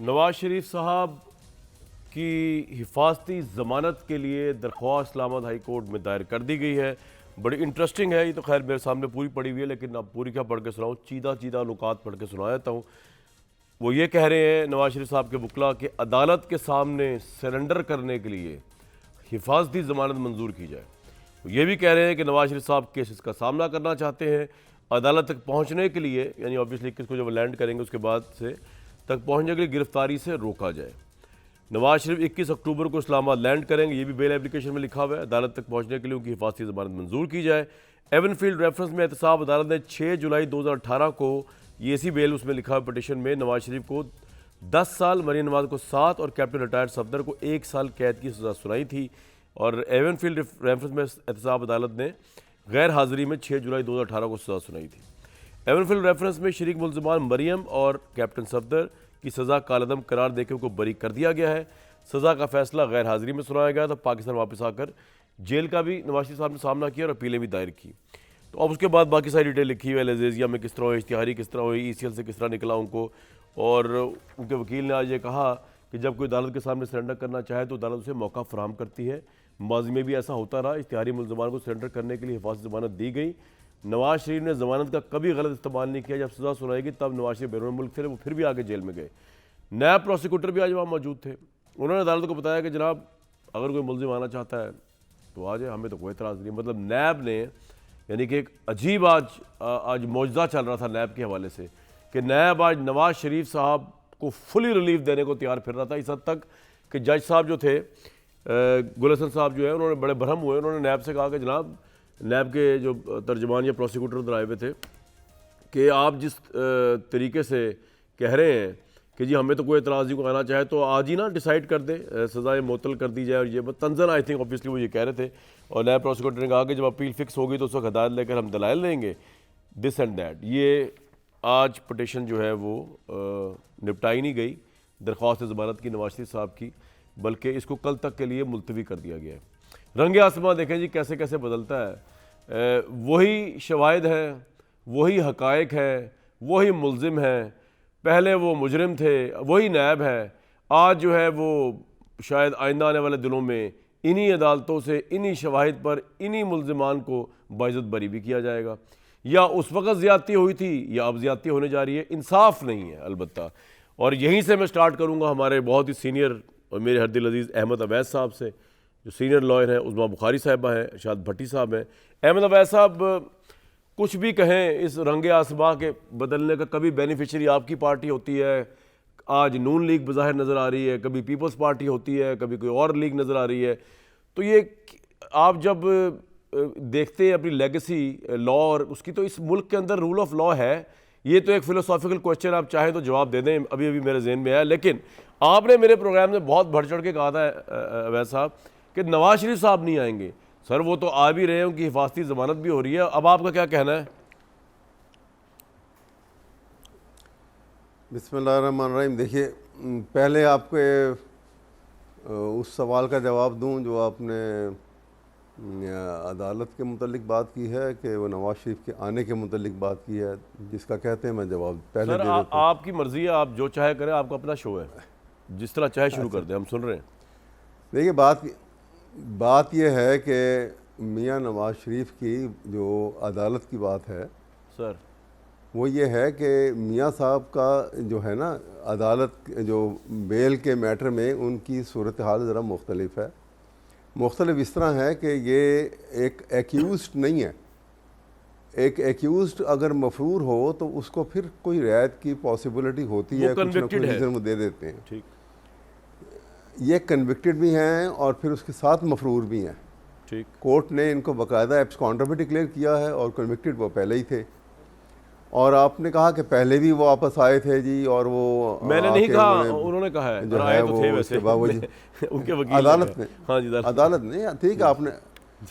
नवाज शरीफ साहब की हिफाजती ज़मानत के लिए दरख्वास्त इस्लामाबाद हाई कोर्ट में दायर कर दी गई है। बड़ी इंटरेस्टिंग है। ये तो खैर मेरे सामने पूरी पड़ी हुई है, लेकिन अब पूरी क्या पढ़ के सुनाऊँ, चीदा चीदा नुकात पढ़ के सुना देता हूँ। वो ये कह रहे हैं नवाज शरीफ साहब के वकला कि अदालत के सामने सरेंडर करने के लिए हिफाजती ज़मानत मंजूर की जाए। वो ये भी कह रहे हैं कि नवाज शरीफ साहब केसेस का सामना करना चाहते हैं, अदालत तक पहुँचने के लिए, यानी ऑब्वियसली किसको जब लैंड करेंगे उसके बाद से तक पहुँचने के लिए गिरफ्तारी से रोका जाए। नवाज शरीफ 21 अक्टूबर को इस्लामाबाद लैंड करेंगे, ये भी बेल एप्लीकेशन में लिखा हुआ है। अदालत तक पहुंचने के लिए उनकी हिफाजती ज़मानत मंजूर की जाए। एवनफील्ड रेफरेंस में एहतसाब अदालत ने 6 जुलाई 2018 को ये ऐसी बेल उसमें लिखा हुआ पिटिशन में नवाज शरीफ को 10 साल, मरीन नवाज को 7 और कैप्टन रिटायर्ड सफदर को 1 साल कैद की सज़ा सुनाई थी। और एवनफील्ड रेफरेंस में एहतसाब अदालत ने गैर हाज़िरी में 6 जुलाई 2018 को सज़ा सुनाई थी। एवनफील्ड रेफरेंस में शरीक मुलज़मान मरियम और कैप्टन सफदर की सज़ा कालदम करार देकर उनको बरी कर दिया गया है। सज़ा का फैसला गैर हाज़िरी में सुनाया गया था। पाकिस्तान वापस आकर जेल का भी नवाज शरीफ साहब ने सामना किया और अपीलें भी दायर की। तो अब उसके बाद बाकी सारी डिटेल लिखी हुई है, लजेजिया में किस तरह हुई, इश्तिहारी किस तरह हुई, ECL से किस तरह निकला उनको। और उनके वकील ने आज ये कहा कि जब कोई अदालत के सामने सरेंडर करना चाहे तो अदालत उसे मौका फराहम करती है। माजी में भी ऐसा होता रहा, इश्तिहारी मुलज़मान को सरेंडर करने के लिए हिफाजती ज़मानत दी गई। नवाज शरीफ ने ज़मानत का कभी गलत इस्तेमाल नहीं किया। जब सज़ा सुनाएगी तब नवाज शरीफ बैरून मुल्क थे, वो फिर भी आगे जेल में गए। नायब प्रोसिक्यूटर भी आज वहाँ मौजूद थे। उन्होंने अदालत को बताया कि जनाब अगर कोई मुलजिम आना चाहता है तो आ जाए, हमें तो कोई एतराज़ नहीं। मतलब नैब ने, यानी कि एक अजीब आज मौजज़ा चल रहा था नैब के हवाले से कि नैब आज नवाज शरीफ साहब को फुली रिलीफ देने को तैयार फिर रहा था। इस हद तक कि जज साहब जो थे, गुलहसन साहब जो है, उन्होंने बड़े बरहम हुए। उन्होंने नैब से कहा कि जनाब, नैब के जो तर्जमान या प्रोसिक्यूटर उधर आए हुए थे, कि आप जिस तरीके से कह रहे हैं कि जी हमें तो कोई एतराज़ नहीं, को आना चाहे तो आज ही ना डिसाइड कर दे, सज़ाएँ मुअत्तल कर दी जाए। और ये तंजन आई थिंक ऑब्वियसली वो ये कह रहे थे। और नया प्रोसिक्यूटर ने कहा कि जब अपील फिक्स होगी तो उस वक्त हदायत लेकर हम दलाइल देंगे, दिस एंड दैट। ये आज पटिशन जो है वो निपटाई नहीं गई दरख्वास्त ज़मानत की नवाज शरीफ साहब की, बल्कि इसको कल तक के लिए मुलतवी कर दिया गया है। रंग आसमां देखें जी कैसे कैसे बदलता है। वही शवाहिद हैं, वही हकायक है, वही मुलजिम हैं। पहले वो मुजरिम थे, वही नायब है। आज जो है वो शायद आइंदा आने वाले दिनों में इन्हीं अदालतों से इन्हीं शवाहिद पर इन्हीं मुलजिमान को बाइज़्ज़त बरी भी किया जाएगा। या उस वक़्त ज़्यादती हुई थी या अब ज़्यादती होने जा रही है, इंसाफ नहीं है अलबत्ता। और यहीं से मैं स्टार्ट करूँगा हमारे बहुत ही सीनियर और मेरे हरदिल अजीज़ अहमद अवैध साहब से, जो सीनियर लॉयर हैं। उज़मा बुखारी साहिबा हैं, इरशाद भट्टी साहब हैं। अहमद अवैध साहब, कुछ भी कहें, इस रंगे आसमां के बदलने का कभी बेनिफिशरी आपकी पार्टी होती है, आज नून लीग बज़ाहिर नज़र आ रही है, कभी पीपल्स पार्टी होती है, कभी कोई और लीग नज़र आ रही है। तो ये आप जब देखते हैं अपनी लेगेसी लॉ और उसकी, तो इस मुल्क के अंदर रूल ऑफ लॉ है। ये तो एक फ़िलोसॉफिकल क्वेश्चन, आप चाहें तो जवाब दे दें, अभी अभी मेरे जहन में आया। लेकिन आपने मेरे प्रोग्राम में बहुत बढ़ चढ़ के कहा था अवैध साहब कि नवाज शरीफ साहब नहीं आएंगे। सर वो तो आ भी रहे हैं, उनकी हिफाजती ज़मानत भी हो रही है। अब आपका क्या कहना है? बिस्मिल्लाहिर्रहमानिर्रहीम। देखिए, पहले आपके उस सवाल का जवाब दूं जो आपने अदालत के मुतल्लिक बात की है कि वो नवाज शरीफ के आने के मुतल्लिक बात की है, जिसका कहते हैं मैं जवाब पहले सर दे देता हूं। आपकी मर्ज़ी है, आप जो चाहे करें, आपका अपना शो है, जिस तरह चाहे शुरू कर दें, हम सुन रहे हैं। देखिए, बात यह है कि मियां नवाज शरीफ की जो अदालत की बात है सर, वो ये है कि मियां साहब का जो है ना, अदालत जो बेल के मैटर में उनकी सूरत हाल ज़रा मुख्तलिफ है। मुख्तलिफ इस तरह है कि ये एक एक्यूज़्ड नहीं है। एक एक्यूज़्ड अगर मफरूर हो तो उसको फिर कोई रियायत की पॉसिबिलिटी होती है, कुछ ना कुछ रीज़न वो दे देते हैं। ठीक, ये कन्विक्टेड भी हैं और फिर उसके साथ मफरूर भी हैं। ठीक। कोर्ट ने इनको बाकायदा एब्सकॉन्डर भी डिक्लेयर किया है और कन्विक्टेड वो पहले ही थे। और आपने कहा कि पहले भी वो वापस आए थे जी, और वो मैंने नहीं कहा, उन्होंने कहा है, जो है वो वैसे उनके वकील अदालत में। हाँ जी, अदालत ने ठीक है, आपने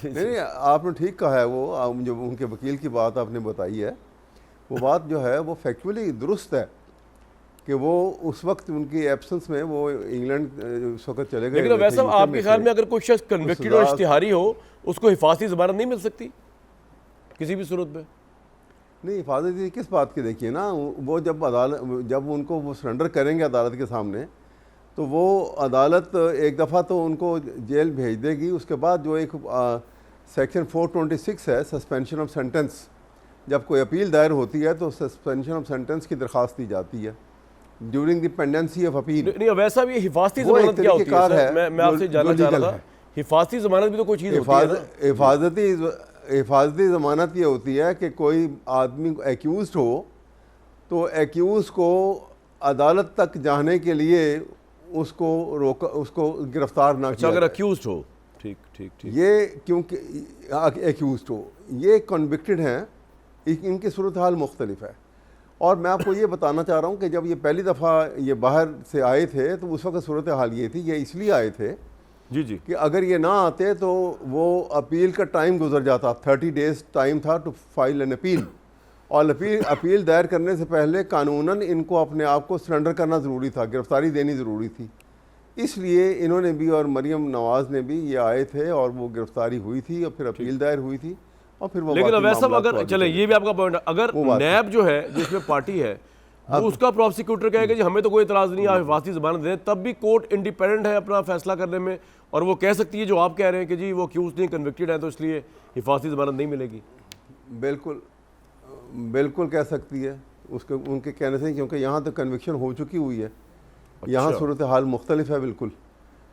नहीं आपने ठीक कहा है। वो जो उनके वकील की बात आपने बताई है, वो बात जो है वो फैक्चुअली दुरुस्त है कि वो उस वक्त उनकी एब्सेंस में वो इंग्लैंड उस वक्त चले गए। लेकिन वैसे आपके ख्याल में अगर कोई शख्स कन्विक्टेड और इश्तिहारी हो, उसको हिफाजती ज़मानत नहीं मिल सकती किसी भी सूरत में? नहीं, हिफाजती किस बात की, देखिए ना, वो जब उनको वो सरेंडर करेंगे अदालत के सामने, तो वो अदालत एक दफ़ा तो उनको जेल भेज देगी। उसके बाद जो एक सेक्शन 426 है, सस्पेंशन ऑफ सेंटेंस, जब कोई अपील दायर होती है तो सस्पेंशन ऑफ सेंटेंस की दरख्वास्त दी जाती है during the pendency of appeal. नहीं, वैसा भी हिफाजती वो एक जमानत क्या होती है तरीक़ेकार सर? मैं आपसे जानना चाह रहा था, हिफाजती जमानत भी तो कोई चीज़ होती है ना? हिफाजती ज़मानत ये होती है कि कोई आदमी एक्यूज़ हो तो एक्यूज़ को अदालत तक जाने के लिए उसको गिरफ्तार ना किया अगर जाए। अक्यूज्ड हो, ठीक ठीक ठीक, ये क्योंकि एक्यूज़ड हो, ये कन्विक्टेड हैं, इनकी सूरत हाल मुख्तलिफ है। और मैं आपको ये बताना चाह रहा हूँ कि जब ये पहली दफ़ा ये बाहर से आए थे तो उस वक्त सूरत हाल ये थी, ये इसलिए आए थे जी जी, कि अगर ये ना आते तो वो अपील का टाइम गुजर जाता। 30 डेज़ टाइम था टू फाइल एन अपील, और अपील दायर करने से पहले कानूनन इनको अपने आप को सरेंडर करना ज़रूरी था, गिरफ्तारी देनी ज़रूरी थी। इसलिए इन्होंने भी और मरियम नवाज़ ने भी ये आए थे और वो गिरफ्तारी हुई थी और फिर अपील दायर हुई थी और फिर वो लेकिन बाकी वैसा मामलात अगर को चले, आगे ये भी आपका पॉइंट है, अगर नैब जो है जिसमें पार्टी है वो उसका प्रोसिक्यूटर कहेगा जी हमें तो कोई इतराज़ नहीं, आप हिफाजती ज़मानत दें, तब भी कोर्ट इंडिपेंडेंट है अपना फैसला करने में, और वो कह सकती है जो आप कह रहे हैं कि जी वो अक्यूज नहीं, कन्विक्टेड है, तो इसलिए हिफाजती ज़मानत नहीं मिलेगी। बिल्कुल बिल्कुल कह सकती है उसके उनके कहने से, क्योंकि यहाँ तो कन्विक्शन हो चुकी हुई है। यहाँ सूरत हाल मुख्तलिफ है बिल्कुल।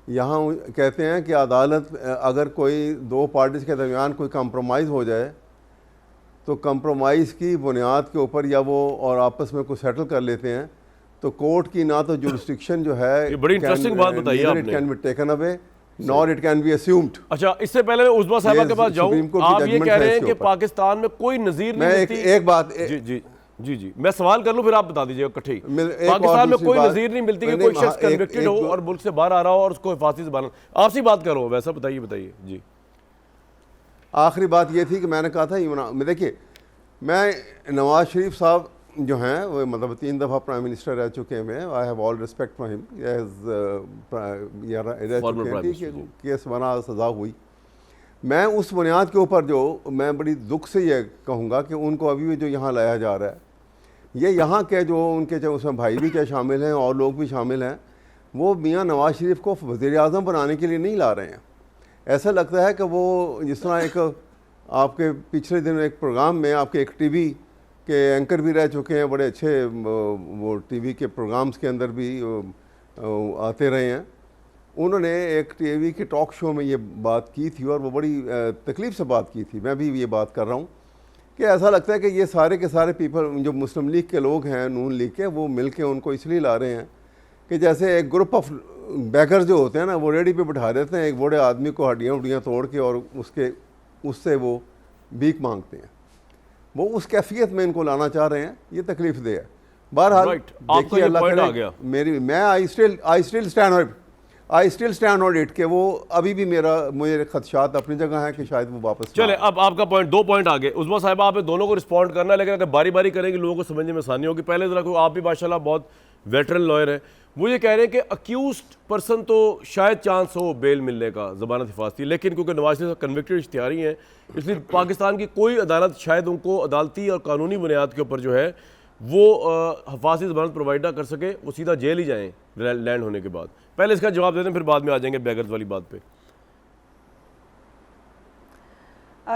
यहाँ कहते हैं कि अदालत अगर कोई दो पार्टीज़ के दरमियान कोई कंप्रोमाइज़ हो जाए तो कंप्रोमाइज़ की बुनियाद के ऊपर या वो और आपस में कुछ सेटल कर लेते हैं तो कोर्ट की ना तो जुरिस्डिक्शन जो है, ये बड़ी इंटरेस्टिंग बात बताई आपने, it can be taken away nor it can be assumed. अच्छा, इससे पहले मैं उज़मा साहिबा के पास जाऊं, आप ये कह रहे हैं कि पाकिस्तान में कोई नज़ीर नहीं मिलती। एक बात जी जी जी जी, मैं सवाल कर लूं फिर आप बता दीजिएगा इकट्ठे। पाकिस्तान में कोई नज़ीर नहीं मिलती कि कोई शख्स कन्विक्टेड हो और मुल्क से बाहर आ रहा हो और उसको हिफाजती ज़मानत, आपसे बात कर रहा हूं, वैसा बताइए जी। आखिरी बात ये थी कि मैंने कहा था इमरान, देखिए मैं नवाज शरीफ साहब जो हैं वो मतलब 3 दफ़ा प्राइम मिनिस्टर रह चुके हैं, I have all respect for him, रह चुके हैं, केस बना, सज़ा हुई। मैं उस बुनियाद के ऊपर जो मैं बड़ी दुख से ये कहूँगा कि उनको अभी भी जो यहाँ लाया जा रहा है, ये यहाँ के जो उनके चाहे उसमें भाई भी चाहे शामिल हैं और लोग भी शामिल हैं, वो मियाँ नवाज शरीफ को वज़ीर-ए-आज़म बनाने के लिए नहीं ला रहे हैं। ऐसा लगता है कि वो जिस तरह एक आपके पिछले दिन एक प्रोग्राम में आपके एक टीवी के एंकर भी रह चुके हैं, बड़े अच्छे वो टीवी के प्रोग्राम्स के अंदर भी आते रहे हैं, उन्होंने एक टीवी के टॉक शो में ये बात की थी और वो बड़ी तकलीफ़ से बात की थी। मैं भी ये बात कर रहा हूँ कि ऐसा लगता है कि ये सारे के सारे पीपल जो मुस्लिम लीग के लोग हैं, नून लीग के, वो मिल के उनको इसलिए ला रहे हैं कि जैसे एक ग्रुप ऑफ बैगर जो होते हैं ना, वो रेडी पे बिठा देते हैं एक बूढ़े आदमी को हड्डियाँ उड्डियाँ तोड़ के और उससे वो भीख मांगते हैं। वो उस कैफियत में इनको लाना चाह रहे हैं, ये तकलीफ दे है। बहरहाल देखिए, अल्लाह करे मेरी मैं I still stand on it कि वो अभी भी मुझे खदशात अपनी जगह है कि शायद वो वापस चले। अब आपका पॉइंट, 2 पॉइंट आगे, उज़मा साहिबा आप दोनों को रिस्पॉन्ड करना है, लेकिन अगर बारी बारी करेंगे लोगों को समझने में आसानी होगी। पहले जरा को, आप भी माशाल्लाह बहुत वेटरन लॉयर हैं, वो ये कह रहे हैं कि अक्यूज्ड पर्सन तो शायद चांस हो बेल मिलने का, ज़मानत हिफाजती, लेकिन क्योंकि नवाज शरीफ कन्विक्टेड इश्तिहारी हैं, इसलिए पाकिस्तान की कोई अदालत शायद उनको अदालती और कानूनी बुनियाद के ऊपर जो है वो हिफाजती ज़मानत प्रोवाइड ना कर सके, वो सीधा जेल ही जाएँ लैंड होने के बाद। पहले इसका जवाब देते हैं, फिर बाद में आ जाएंगे बैगर्स वाली बात पे।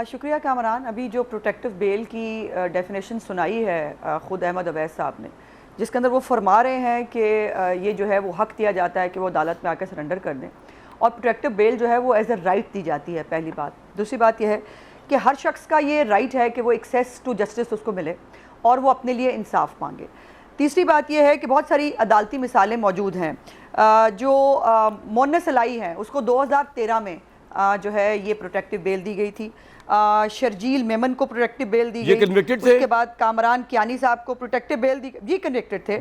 शुक्रिया कामरान। अभी जो प्रोटेक्टिव बेल की डेफिनेशन सुनाई है ख़ुद अहमद अवैस साहब ने, जिसके अंदर वो फरमा रहे हैं कि ये जो है वो हक़ दिया जाता है कि वो अदालत में आकर सरेंडर कर दें, और प्रोटेक्टिव बेल जो है वो एज अ राइट दी जाती है, पहली बात। दूसरी बात यह है कि हर शख्स का ये राइट है कि वो एक्सेस टू जस्टिस उसको मिले और वो अपने लिए इंसाफ मांगे। तीसरी बात यह है कि बहुत सारी अदालती मिसालें मौजूद हैं। जो मोनस अलाई हैं उसको 2013 में जो है ये प्रोटेक्टिव बेल दी गई थी। शर्जील मेमन को प्रोटेक्टिव बेल दी गई। उसके बाद कामरान कियानी साहब को प्रोटेक्टिव बेल दी, ये कन्विक्टेड थे।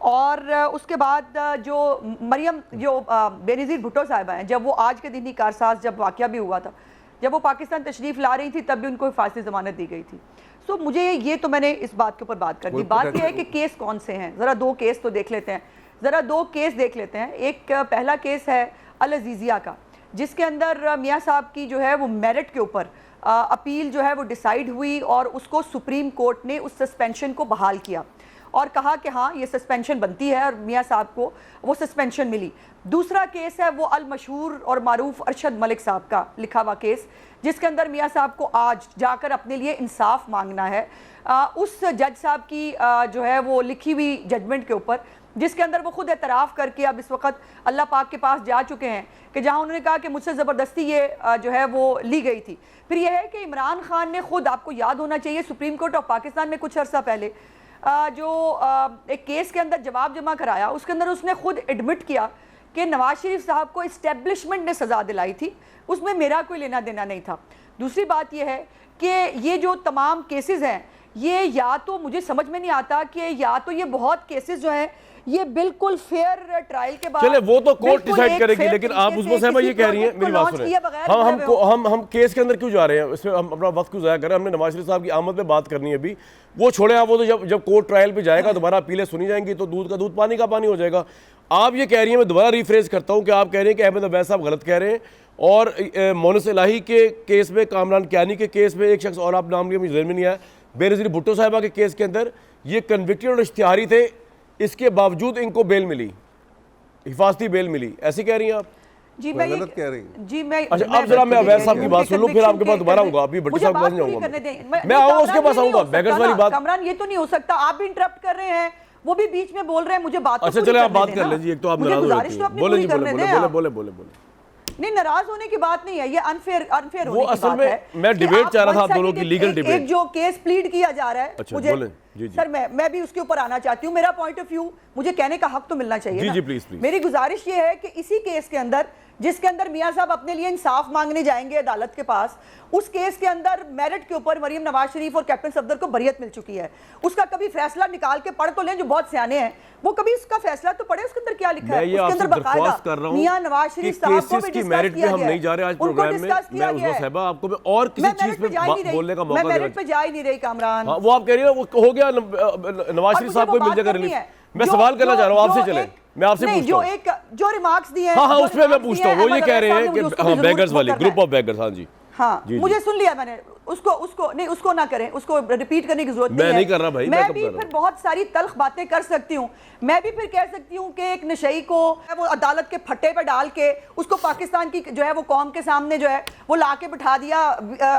और उसके बाद जो मरियम जो बेनज़ीर भुट्टो साहिबा हैं, जब वो आज के दिन ही कारसाज जब वाक़या भी हुआ था, जब वो पाकिस्तान तशरीफ़ ला रही थी, तब भी उनको हिफाजती ज़मानत दी गई थी। सो मुझे ये तो मैंने इस बात के ऊपर बात कर दी। बात यह है कि केस कौन से हैं, ज़रा 2 केस तो देख लेते हैं, ज़रा 2 केस देख लेते हैं। एक पहला केस है अल अज़ीज़िया का, जिसके अंदर मियाँ साहब की जो है वो मेरिट के ऊपर अपील जो है वो डिसाइड हुई और उसको सुप्रीम कोर्ट ने उस सस्पेंशन को बहाल किया और कहा कि हाँ ये सस्पेंशन बनती है और मियाँ साहब को वो सस्पेंशन मिली। दूसरा केस है वो अल मशहूर और मारूफ अरशद मलिक साहब का लिखा हुआ केस, जिसके अंदर मियाँ साहब को आज जाकर अपने लिए इंसाफ मांगना है उस जज साहब की जो है वो लिखी हुई जजमेंट के ऊपर, जिसके अंदर वो खुद एतराफ़ करके अब इस वक्त अल्लाह पाक के पास जा चुके हैं कि जहाँ उन्होंने कहा कि मुझसे ज़बरदस्ती ये जो है वो ली गई थी। फिर यह है कि इमरान खान ने खुद, आपको याद होना चाहिए, सुप्रीम कोर्ट ऑफ पाकिस्तान में कुछ अर्सा पहले जो एक केस के अंदर जवाब जमा कराया, उसके अंदर उसने खुद एडमिट किया कि नवाज शरीफ साहब को इस्टेब्लिशमेंट ने सज़ा दिलाई थी, उसमें मेरा कोई लेना देना नहीं था। दूसरी बात यह है कि ये जो तमाम केसेस हैं ये या तो मुझे समझ में नहीं आता कि या तो ये बहुत केसेस जो हैं ये बिल्कुल फेयर ट्रायल के बाद, चले वो तो कोर्ट डिसाइड करेगी, लेकिन आप उसमें साहब ये कह रही हैं, मेरी बात सुने, हम केस के अंदर क्यों जा रहे हैं, इसमें हम अपना वक्त क्यों ज़ाया कर रहे हैं? हमने नवाज शरीफ साहब की आमद पे बात करनी है अभी, वो छोड़े आप, वो तो जब कोर्ट ट्रायल पे जाएगा दोबारा अपीलें सुनी जाएंगी तो दूध का दूध पानी का पानी हो जाएगा। आप ये कह रही हैं, मैं दोबारा रिफ्रेज करता हूँ कि आप कह रहे हैं कि अहमद अवैस साहब गलत कह रहे हैं और मोनस इलाही के केस में, कामरान कियानी के केस में एक शख्स और आप नाम लिया मुझे ज़हन में नहीं आया, बेनज़ीर भुट्टो साहिबा के केस के अंदर ये कन्विक्टेड और इश्तिहारी थे, इसके बावजूद इनको बेल मिली, हिफाजती बेल मिली, ऐसी कह रही हैं आप? जी मैं गलत कह रही हैं। जी मैं अच्छा अब जरा मैं अवैस साहब की बात सुन लूं, फिर आपके पास दोबारा आऊंगा, अभी भट्टी साहब के पास नहीं आऊंगा, मैं आऊंगा उसके पास आऊंगा। बेगर्स वाली बात, कामरान ये तो नहीं हो सकता, आप भी इंटरप्ट कर रहे हैं, वो भी बीच में बोल रहे हैं, मुझे बात। अच्छा चले आप बात कर लीजिए, एक तो आप नाराज हो जाती हैं, बोले जी, बोले। नहीं, नाराज होने की बात नहीं है, ये अनफेयर होने की बात है। मैं डिबेट चाह रहा था आप दोनों की, लीगल डिबेट। एक जो केस प्लीड किया जा रहा है, अच्छा, मुझे जी। सर मैं भी उसके ऊपर आना चाहती हूँ, मेरा पॉइंट ऑफ व्यू मुझे कहने का हक तो मिलना चाहिए जी, प्लीज। मेरी गुजारिश ये है कि इसी केस के अंदर, जिसके अंदर मियाँ साहब अपने लिए इंसाफ मांगने जाएंगे अदालत के पास, उस केस के अंदर मेरिट के ऊपर मरीम नवाज शरीफ और कैप्टन सफदर को बरियत मिल चुकी है। उसका कभी फैसला निकाल के पढ़ तो लें, जो बहुत सियाने हैं वो कभी उसका फैसला तो पढ़े, उसके अंदर क्या लिखा है, उसके अंदर बकायदा मियाँ नवाज शरीफ साहब को भी डिस्कस किया हम नहीं जा रहे आज प्रोग्राम में, मैं उस साहबा आपको मैं और किसी चीज पे बोलने का मौका, मैं मेरिट पे जा ही नहीं रही कामरान। वो आप कह रही है वो हो गया, नवाज शरीफ साहब को मिल जाएगा रिलीफ। मैं सवाल करना चाह रहा हूँ आपसे, चले मैं आपसे पूछता हूँ जो रिमार्क्स दिए हैं, हाँ उसमें मैं पूछता हूँ, वो ये कह रहे हैं कि बेगर्स वाली ग्रुप ऑफ बेगर्स, हाँ जी हाँ जी, मुझे सुन लिया मैंने, उसको ना करें, उसको रिपीट करने की जरूरत नहीं है। मैं नहीं कर रहा भाई, मैं भी फिर बहुत सारी तल्ख बातें कर सकती हूँ। मैं भी फिर कह सकती हूँ कि एक नशई को वो अदालत के फट्टे पे डाल के उसको पाकिस्तान की जो है वो कौम के सामने जो है वो ला के बिठा दिया,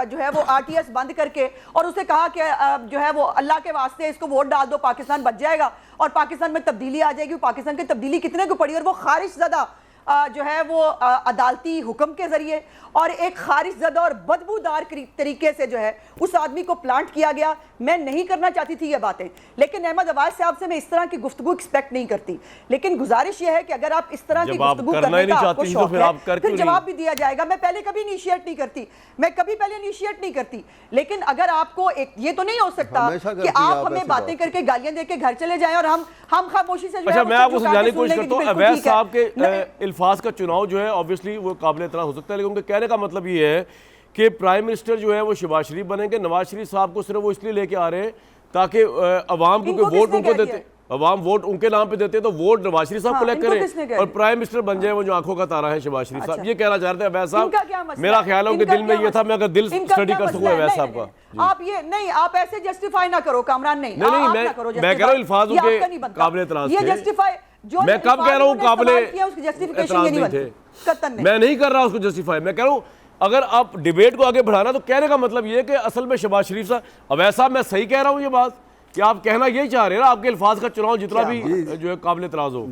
जो है वो RTS बंद करके, और उसे कहा कि जो है वो अल्लाह के वास्ते इसको वोट डाल दो, पाकिस्तान बच जाएगा और पाकिस्तान में तब्दीली आ जाएगी। पाकिस्तान की तब्दीली कितने को पड़ी, और वो खारिज ज़दा जो है वो अदालती हुक्म के जरिए और एक खारिज ज़दा और बदबूदार तरीके से जो है उस आदमी को प्लांट किया गया। मैं नहीं करना चाहती थी ये बातें, लेकिन अहमद अब्बास साहब से मैं इस तरह की गुफ्तगू एक्सपेक्ट नहीं करती, लेकिन गुजारिश ये है कि अगर आप इस तरह की गुफ्तगू करने का आपको शौक है फिर जवाब भी दिया जाएगा। मैं पहले कभी इनिशिएट नहीं करती, मैं कभी पहले इनिशिएट नहीं करती, लेकिन अगर आपको एक ये तो नहीं हो सकता कि आप हमें बातें करके गालियां देके घर चले जाएं और हम खामोशी से। अच्छा मैं आपको समझाने की कोशिश करता हूँ, अवैस साहब के अल्फाज का चुनाव जो है ऑब्वियसली वो काबिल इतराज़ हो सकता है, लेकिन उनके कहने का मतलब ये है कि प्राइम मिनिस्टर जो है वो शहबाज शरीफ बनेंगे, नवाज शरीफ साहब को सिर्फ वो इसलिए लेके आ रहे हैं ताकि अवाम, क्योंकि वोट उनको देते, अवाम वोट उनके नाम पे देते हैं तो वोट नवाज शरीफ साहब कलेक्ट करें और प्राइम मिनिस्टर बन जाए वो जो आंखों का तारा है शहबाज शरीफ साहब। ये कहना चाह रहे थे अवैस साहब, मेरा ख्याल है उनके दिल में ये था, मैं अगर दिल स्टडी कर सकूं अवैस साहब का। आप ये नहीं, आप ऐसे जस्टिफाई ना करो कामरान, नहीं मैं कह रहा हूँ अल्फाज उनके काबिल इतराज़ थे, ये जस्टिफाई जो मैं कब कह रहा हूँ काबिल जस्टिफिकेशन नहीं थे, मैं नहीं कर रहा उसको जस्टिफाई। मैं कह रहा हूँ अगर आप डिबेट को आगे बढ़ाना तो कहने का मतलब ये है कि असल में शहबाज शरीफ साहब, अवैस साहब मैं सही कह रहा हूँ ये बात कि आप कहना यही चाह रहे हैं ना, आपके अल्फाज का चुनाव जितना भी जो है काबिल इतराज़ हो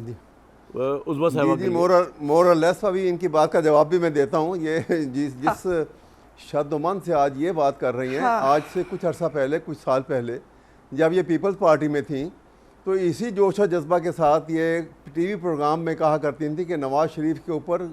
उस बस है मोर और लेस अभी इनकी बात का जवाब भी मैं देता हूँ। ये जिस शद्दमन से आज ये बात कर रही हैं, आज से कुछ अर्सा पहले, कुछ साल पहले जब ये पीपल्स पार्टी में थी तो इसी जोश और जज्बा के साथ ये टीवी प्रोग्राम में कहा करती थी कि नवाज शरीफ के ऊपर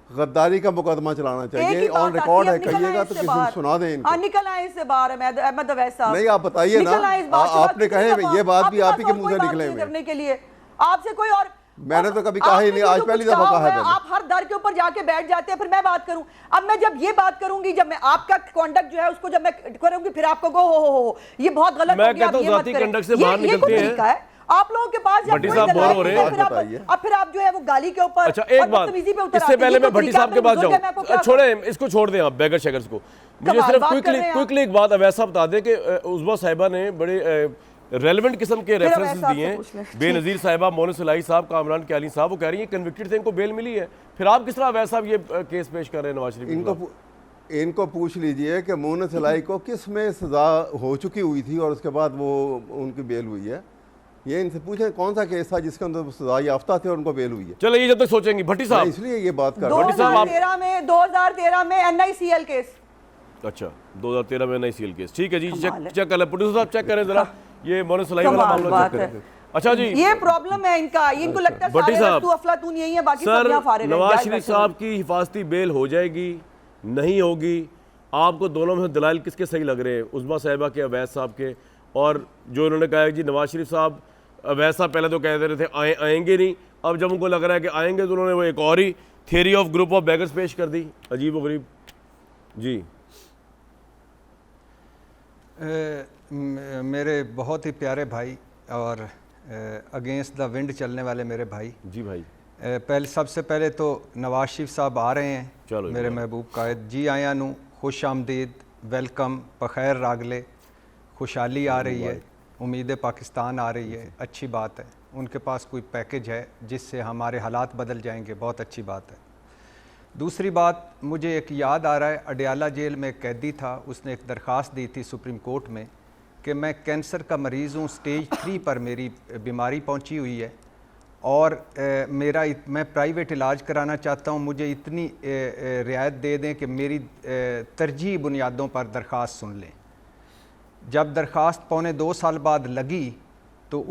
गद्दारी का मुकदमा चलाना चाहिए, ऑन रिकॉर्ड है, कहिएगा तो किसी को सुना दें इनको। निकल आए इससे बाहर अहमद अवैस साहब, नहीं आप बताइए ना, आपने कहे ये बात भी आप ही के मुंह से निकले करने के लिए आपसे कोई और मैंने तो कभी कहा ही नहीं, आज पहली दफा कहा है। आप हर दर के ऊपर जाके बैठ जाते हैं, फिर मैं बात करूं। अब मैं जब ये बात करूंगी, जब मैं आपका कॉन्डक्ट जो है उसको जब मैं करूंगी, फिर आपको हो ये बहुत गलत मैं कहता हूं जाती कंडक्ट से बाहर निकलते हैं आप लोगों के पास, भट्टी साहब बोल हो रहे हैं, अब फिर आप जो है वो गाली के ऊपर। अच्छा एक बात, इससे पहले मैं भट्टी साहब के पास जाऊं, छोड़े इसको, छोड़ दें आप बेगर शेगर्स को, मुझे कमाल सिर्फ बात कर रहे हैं आप। क्विकली एक बात अवैसा बता दें कि उज़मा साहिबा ने बड़े रेलेवेंट किस्म के रेफरेंसेस अवैसा दिए आपसे हैं। पूछ लें। बेनज़ीर साहिबा, मोहन सलाई साहब, कामरान क्याली साहब, वो कह रही हैं कन्विक्टेड थे, इनको बेल मिली है। फिर आप किस तरह अवैस साहब ये केस पेश कर रहे हैं नवाज शरीफ के खिलाफ? इनको पूछ लीजिए कि मोहन सलाई को किस में सज़ा हो चुकी हुई थी और उसके बाद वो उनकी बेल हुई है। ये इनसे पूछें कौन सा केस था जिसके अंदर सज़ा याफ्ता थे और उनको बेल हुई है। चलो ये जब तक सोचेंगे। भट्टी मैं साहब, इसलिए ये बात कर रहा हूँ। 2013 में NICL केस। अच्छा 2013 में NICL केस, ठीक है जी। कमाल है। चेक कर लें प्रोड्यूसर साहब, चेक करें जरा ये मोहन सलाई वाला कमाल मामला बात चेक है। करें। अच्छा जी, ये प्रॉब्लम है इनका, इनको लगता है भट्टी सारे साहब, रफ्तू अफलातून यही है, बाकी सब सर यहाँ फारिग हैं, नवाज जाए शरीफ बैठे साहब की हिफाजती बेल हो जाएगी, नहीं होगी? आपको दोनों में से दलाइल किसके सही लग रहे हैं, उज़मा साहिबा के, अवैस साहब के? और जो उन्होंने कहा है जी नवाज शरीफ साहब, अवैस साहब पहले तो कह रहे थे आएंगे नहीं, अब जब उनको लग रहा है कि आएंगे तो उन्होंने वो एक और ही theory of group of beggars पेश कर दी, अजीब व गरीब जी। मेरे बहुत ही प्यारे भाई और अगेंस्ट द विंड चलने वाले मेरे भाई जी भाई, सबसे पहले तो नवाज शरीफ साहब आ रहे हैं, चलो मेरे महबूब कायद जी आया नू, खुश आमदीद, वेलकम, बखैर रागले, खुशहाली आ रही है, उम्मीद पाकिस्तान आ रही है, अच्छी बात है। उनके पास कोई पैकेज है जिससे हमारे हालात बदल जाएंगे, बहुत अच्छी बात है। दूसरी बात, मुझे एक याद आ रहा है, अडयाला जेल में एक कैदी था, उसने एक दरख्वास्त दी थी सुप्रीम कोर्ट में कि मैं कैंसर का मरीज़ हूँ, स्टेज 3 पर मेरी बीमारी पहुँची हुई है और मैं प्राइवेट इलाज कराना चाहता हूँ, मुझे इतनी रियायत दे दें कि मेरी तरजीह बुनियादों पर दरख्वास्त सुन लें। जब दरख्वास्त पौने 2 साल बाद लगी तो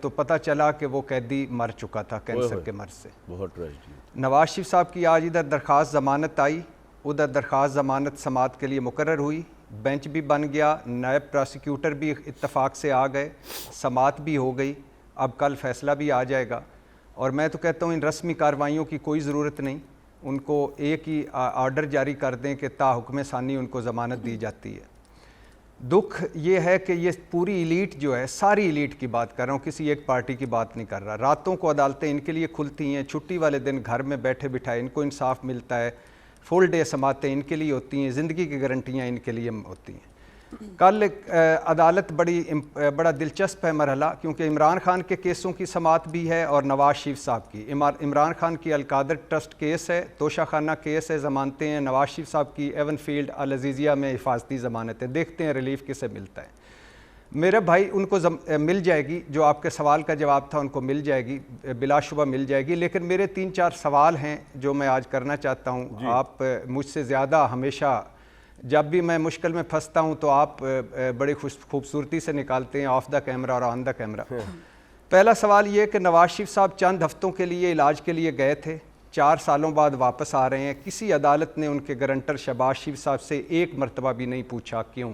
तो पता चला कि वो कैदी मर चुका था कैंसर के मर्ज से। बहुत ट्रेजेडी। नवाज शरीफ साहब की आज इधर दरख्वास्त ज़मानत आई, उधर दरख्वास्त ज़मानत समाअत के लिए मुकर्रर हुई, बेंच भी बन गया, नायब प्रोसिक्यूटर भी इत्तफाक से आ गए, समाअत भी हो गई, अब कल फैसला भी आ जाएगा। और मैं तो कहता हूँ इन रस्मी कार्रवाइयों की कोई ज़रूरत नहीं, उनको एक ही आर्डर जारी कर दें कि ताहुक्म सानी उनको ज़मानत दी जाती है। दुख ये है कि ये पूरी इलीट जो है, सारी इलीट की बात कर रहा हूँ, किसी एक पार्टी की बात नहीं कर रहा, रातों को अदालतें इनके लिए खुलती हैं, छुट्टी वाले दिन घर में बैठे बिठाए इनको इंसाफ मिलता है, फुल डे समातें इनके लिए होती हैं, ज़िंदगी की गारंटियाँ इनके लिए होती हैं। कल अदालत बड़ा दिलचस्प है मरहला, क्योंकि इमरान खान के केसों की समाअत भी है और नवाज शरीफ साहब की। इमरान खान की अलकादर ट्रस्ट केस है, तोशाखाना केस है, ज़मानतें हैं। नवाज शरीफ साहब की एवनफील्ड अल अज़ीज़िया में हिफाजती ज़मानत है। देखते हैं रिलीफ किसे मिलता है। मेरे भाई उनको मिल जाएगी, जो आपके सवाल का जवाब था उनको मिल जाएगी, बिलाशुबा मिल जाएगी। लेकिन मेरे 3-4 सवाल हैं जो मैं आज करना चाहता हूँ। आप मुझसे ज़्यादा हमेशा, जब भी मैं मुश्किल में फंसता हूँ तो आप बड़ी खूबसूरती से निकालते हैं, ऑफ द कैमरा और ऑन द कैमरा। पहला सवाल ये कि नवाज शरीफ साहब चंद हफ्तों के लिए इलाज के लिए गए थे, 4 सालों बाद वापस आ रहे हैं, किसी अदालत ने उनके गारंटर शहबाज शरीफ साहब से एक मरतबा भी नहीं पूछा क्यों।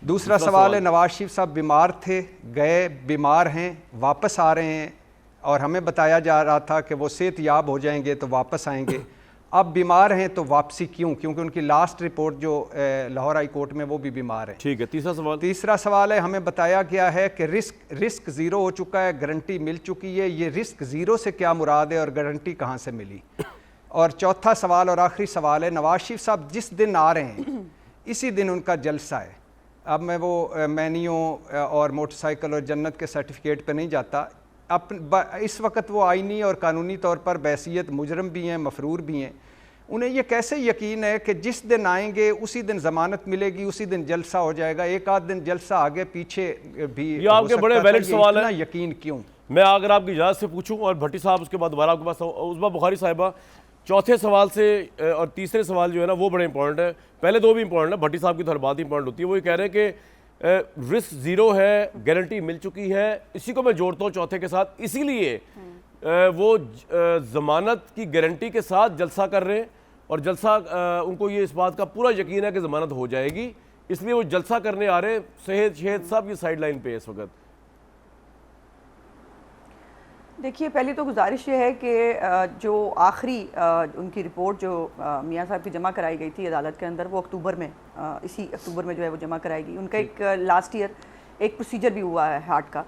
दूसरा सवाल है, नवाज शरीफ साहब बीमार थे, गए, बीमार हैं, वापस आ रहे हैं और हमें बताया जा रहा था कि वो सेहत याब हो जाएंगे तो वापस आएंगे, अब बीमार हैं तो वापसी क्यों? क्योंकि उनकी लास्ट रिपोर्ट जो लाहौर हाई कोर्ट में वो भी बीमार है। ठीक है, तीसरा सवाल है, हमें बताया गया है कि रिस्क ज़ीरो हो चुका है, गारंटी मिल चुकी है, ये रिस्क ज़ीरो से क्या मुराद है और गारंटी कहाँ से मिली? और चौथा सवाल और आखिरी सवाल है, नवाज शरीफ साहब जिस दिन आ रहे हैं इसी दिन उनका जलसा है। अब मैं वो मैनियो और मोटरसाइकिल और जन्नत के सर्टिफिकेट पे नहीं जाता, इस वक्त वो आईनी और कानूनी तौर पर बैसियत मुजरम भी हैं, मफरूर भी हैं। उन्हें ये कैसे यकीन है कि जिस दिन आएंगे उसी दिन ज़मानत मिलेगी, उसी दिन जलसा हो जाएगा? एक आध दिन जलसा आगे पीछे भी ये आपके बड़े वैलिड सवाल है, यकीन क्यों? मैं अगर आपकी इजाज़त से पूछूं और भट्टी साहब उसके बाद दोबारा आपके पास, उज़मा बुखारी साहिबा, चौथे सवाल से और तीसरे सवाल जो है ना वो बड़े इंपॉर्टेंट है, पहले दो भी इंपॉर्टेंट है, भट्टी साहब की तो हर बात इंपॉर्टेंट होती है। वो ये कह रहे हैं कि रिस्क ज़ीरो है, गारंटी मिल चुकी है, इसी को मैं जोड़ता हूँ चौथे के साथ, इसीलिए वो ज़मानत की गारंटी के साथ जलसा कर रहे हैं और जलसा उनको ये इस बात का पूरा यकीन है कि ज़मानत हो जाएगी, इसलिए वो जलसा करने आ रहे हैं। शहेद साहब ये साइड लाइन पे है इस वक्त। देखिए, पहली तो गुजारिश ये है कि जो आखिरी उनकी रिपोर्ट जो मियाँ साहब की जमा कराई गई थी अदालत के अंदर, वो अक्टूबर में, इसी अक्टूबर में जो है वो जमा कराएगी। उनका एक लास्ट ईयर एक प्रोसीजर भी हुआ है हार्ट का।